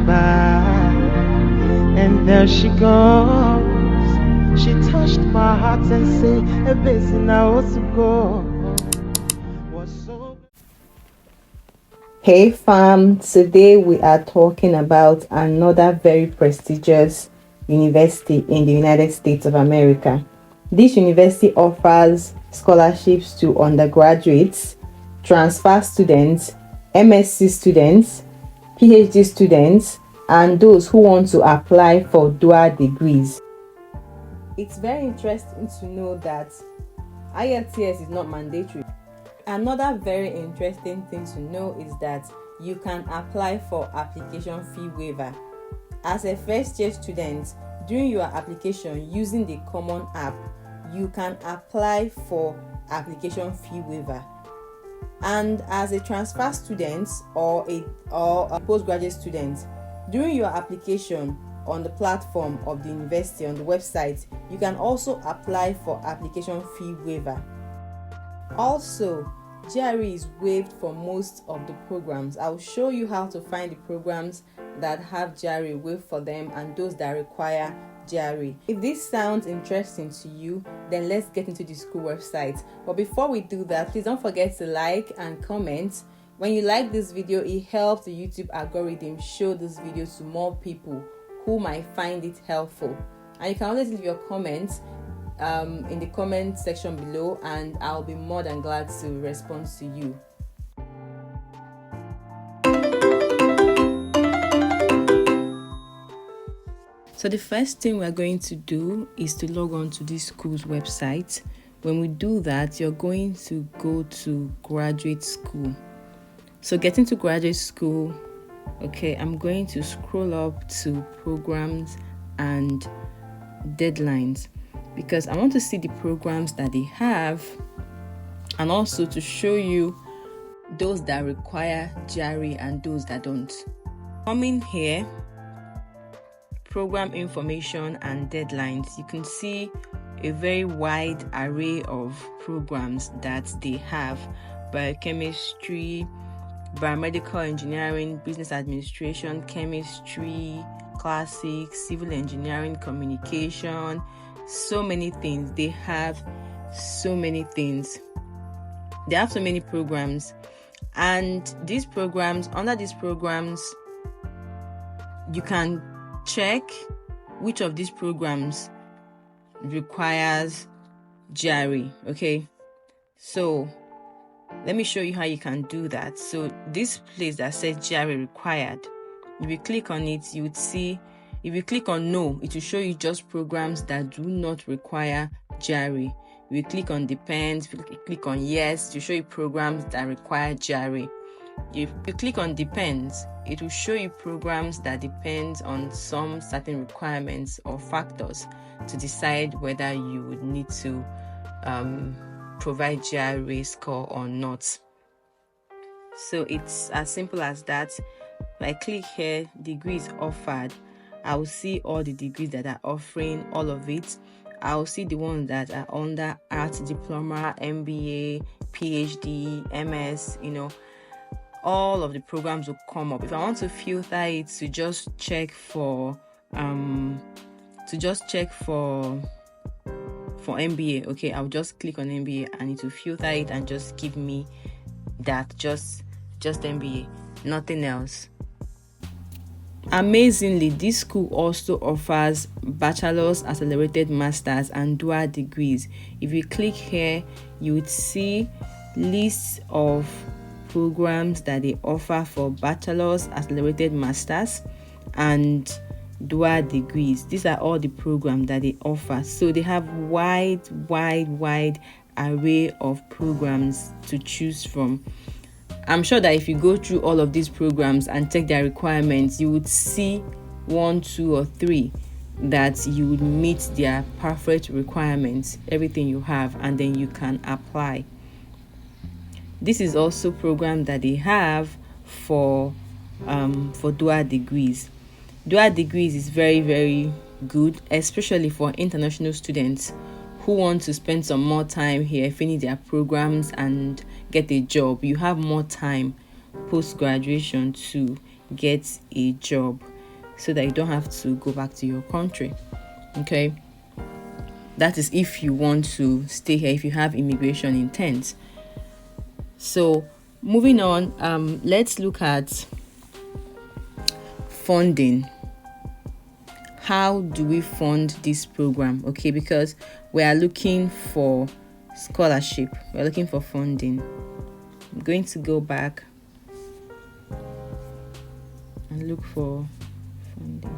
back. And there she goes. She touched my heart and said, a busy now to go. Hey fam, today we are talking about another very prestigious university in the United States of America. This university offers scholarships to undergraduates, transfer students, MSc students, PhD students, and those who want to apply for dual degrees. It's very interesting to know that IELTS is not mandatory. Another very interesting thing to know is that you can apply for application fee waiver. As a first-year student, during your application using the Common App, you can apply for application fee waiver. And as a transfer student or a postgraduate student, during your application on the platform of the university on the website, you can also apply for application fee waiver. Also, GRE is waived for most of the programs. I'll show you how to find the programs that have GRE waived for them and those that require GRE. If this sounds interesting to you, then let's get into the school website. But before we do that, please don't forget to like and comment. When you like this video, it helps the YouTube algorithm show this video to more people who might find it helpful. And you can always leave your comments in the comment section below, and I'll be more than glad to respond to you. So the first thing we're going to do is to log on to this school's website. When we do that, you're going to go to graduate school. So getting to graduate school, okay, I'm going to scroll up to programs and deadlines, because I want to see the programs that they have and also to show you those that require GRE and those that don't. Coming here, program information and deadlines, you can see a very wide array of programs that they have: biochemistry, biomedical engineering, business administration, chemistry, classics, civil engineering, communication, so many things. They have so many things. They have so many programs, and these programs, under these programs, you can check which of these programs requires GRE. Okay, so let me show you how you can do that. So this place that says GRE required, if you click on it, you would see, if you click on no, it will show you just programs that do not require GRE. If you click on depends, if you click on yes, it will show you programs that require GRE. If you click on depends, it will show you programs that depend on some certain requirements or factors to decide whether you would need to provide GRE score or not. So it's as simple as that. If I click here, degrees offered, I will see all the degrees that are offering, all of it. I will see the ones that are under art diploma, MBA, PhD, MS, all of the programs will come up. If I want to filter it to just check for MBA, okay, I'll just click on MBA and it will filter it and just give me that, just MBA, nothing else. Amazingly, this school also offers bachelor's, accelerated masters, and dual degrees. If you click here, you would see lists of programs that they offer for bachelor's, accelerated masters, and dual degrees. These are all the programs that they offer. So they have wide array of programs to choose from. I'm sure that if you go through all of these programs and check their requirements, you would see 1, 2, or 3 that you would meet their perfect requirements, everything you have, and then you can apply. This is also a program that they have for dual degrees. Dual degrees is very good, especially for international students who want to spend some more time here, finish their programs and get a job. You have more time post-graduation to get a job so that you don't have to go back to your country. Okay, that is if you want to stay here, if you have immigration intent. So moving on, let's look at funding. How do we fund this program? Okay, because we are looking for scholarship, we're looking for funding. I'm going to go back and look for funding.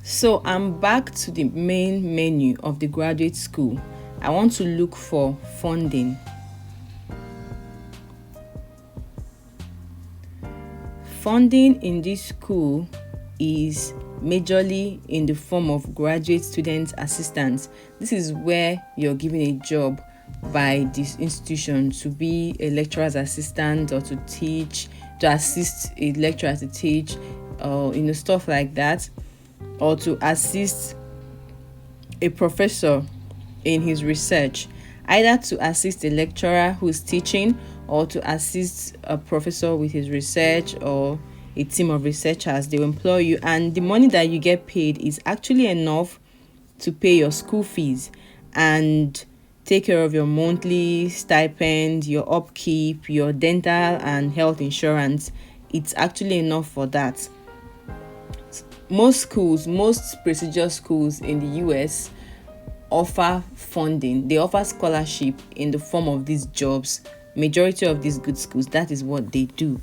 So I'm back to the main menu of the graduate school. I want to look for funding. Funding in this school is majorly in the form of graduate student assistance. This is where you're given a job by this institution to be a lecturer's assistant or to teach, to assist a lecturer to teach, or stuff like that, or to assist a professor in his research, either to assist a lecturer who's teaching or to assist a professor with his research or a team of researchers. They will employ you, and the money that you get paid is actually enough to pay your school fees and take care of your monthly stipend, your upkeep, your dental and health insurance. It's actually enough for that. Most prestigious schools in the US offer funding. They offer scholarship in the form of these jobs. Majority of these good schools, that is what they do.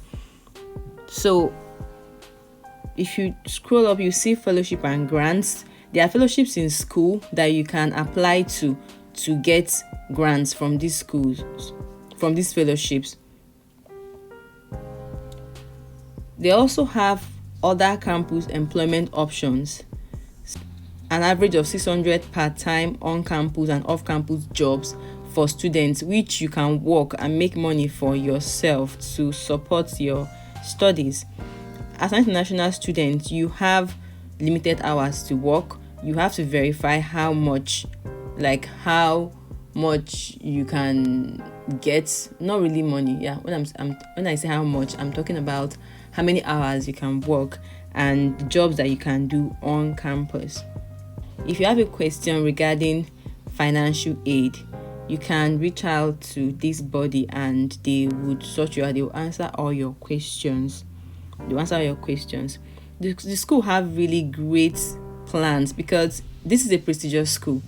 So if you scroll up, you see fellowship and grants. There are fellowships in school that you can apply to get grants from these schools, from these fellowships. They also have other campus employment options. An average of 600 part-time on-campus and off-campus jobs for students, which you can work and make money for yourself to support your studies. As an international student, you have limited hours to work. You have to verify how much you can get. Not really money. Yeah, when I say how much, I'm talking about how many hours you can work and jobs that you can do on campus. If you have a question regarding financial aid, you can reach out to this body and they would sort you out. They will answer all your questions. The school have really great plans because this is a prestigious school.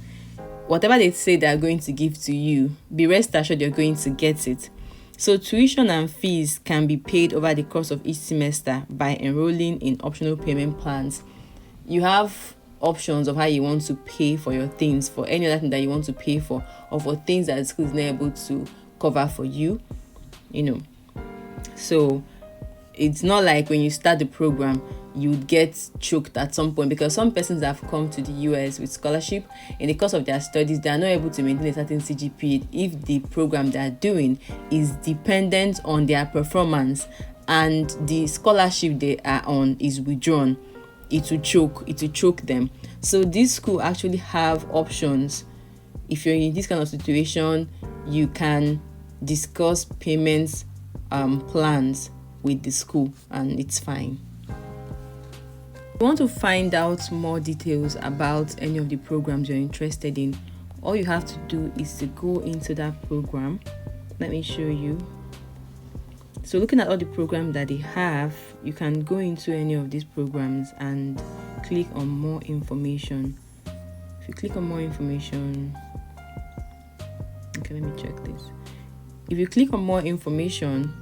Whatever they say they are going to give to you, be rest assured you're going to get it. So tuition and fees can be paid over the course of each semester by enrolling in optional payment plans. You have options of how you want to pay for your things, for any other thing that you want to pay for, or for things that the school is not able to cover for you. So it's not like when you start the program you would get choked at some point, because some persons that have come to the US with scholarship, in the course of their studies, they are not able to maintain a certain CGPA if the program they are doing is dependent on their performance and the scholarship they are on is withdrawn. It will choke them. So this school actually have options. If you're in this kind of situation, you can discuss payments plans with the school and it's fine. If you want to find out more details about any of the programs you're interested in, all you have to do is to go into that program. Let me show you. So looking at all the programs that they have, you can go into any of these programs and click on more information. If you click on more information, okay, let me check this. If you click on more information,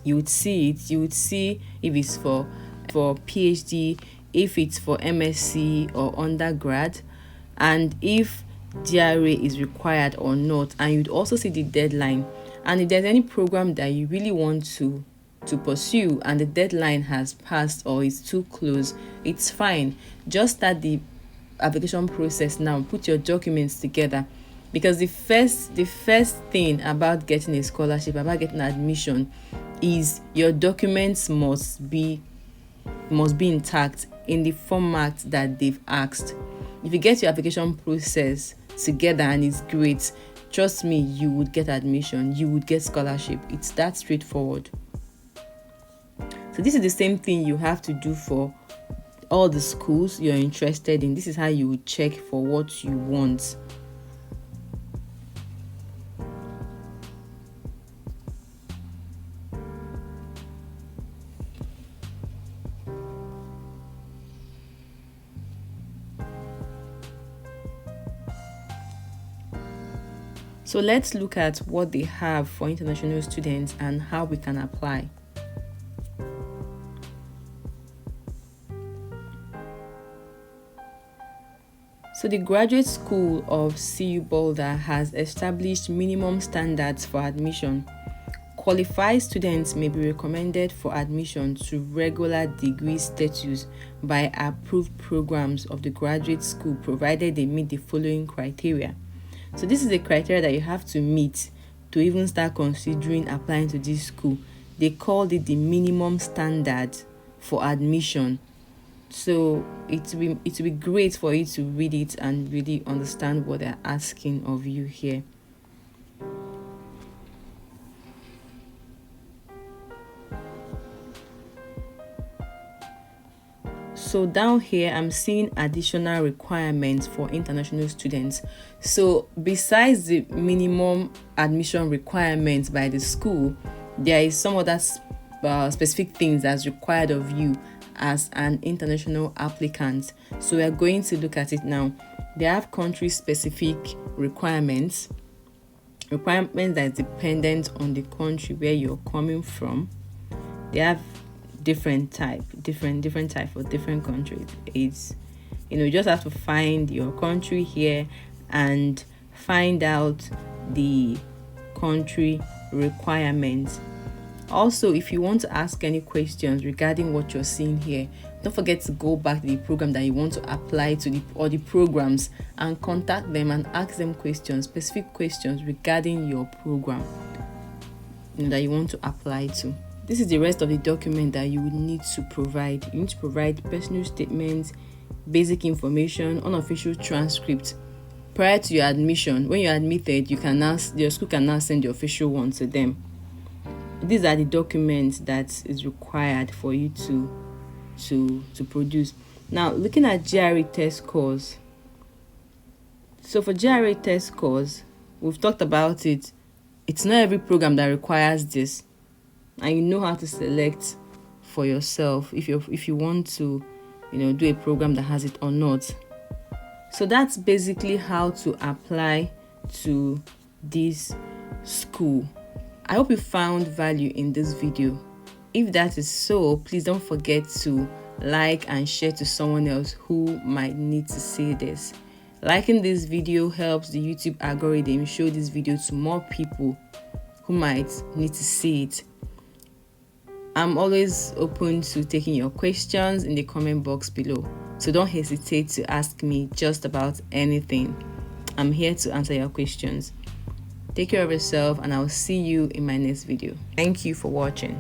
you would see it. You would see if it's for PhD, if it's for MSc or undergrad, and if GRA is required or not. And you'd also see the deadline. And if there's any program that you really want to pursue and the deadline has passed or is too close, it's fine. Just start the application process now. Put your documents together, because the first thing about getting a scholarship, about getting admission, is your documents must be intact in the format that they've asked. If you get your application process together and it's great, trust me, you would get admission, you would get scholarship. It's that straightforward. So this is the same thing you have to do for all the schools you're interested in. This is how you would check for what you want. So let's look at what they have for international students and how we can apply. So the Graduate School of CU Boulder has established minimum standards for admission. Qualified students may be recommended for admission to regular degree status by approved programs of the graduate school, provided they meet the following criteria. So this is the criteria that you have to meet to even start considering applying to this school. They called it the minimum standard for admission. So it will be great for you to read it and really understand what they're asking of you here. So down here, I'm seeing additional requirements for international students. So besides the minimum admission requirements by the school, there is some other specific things that's required of you as an international applicant. So we are going to look at it now. They have country-specific requirements that is dependent on the country where you're coming from. They have different type for different countries. It's, you just have to find your country here and find out the country requirements. Also, if you want to ask any questions regarding what you're seeing here, don't forget to go back to the program that you want to apply to, the programs, and contact them and ask them specific questions regarding your program that you want to apply to. This is the rest of the document that you would need to provide. You need to provide personal statements, basic information, unofficial transcript. Prior to your admission, when you're admitted, your school can now send the official one to them. These are the documents that is required for you to produce. Now, looking at GRE test scores. So for GRE test scores, we've talked about it. It's not every program that requires this, and you know how to select for yourself if you want to, do a program that has it or not. So that's basically how to apply to this school. I hope you found value in this video. If that is so, please don't forget to like and share to someone else who might need to see this. Liking this video helps the YouTube algorithm show this video to more people who might need to see it. I'm always open to taking your questions in the comment box below, so don't hesitate to ask me just about anything. I'm here to answer your questions. Take care of yourself, and I'll see you in my next video. Thank you for watching.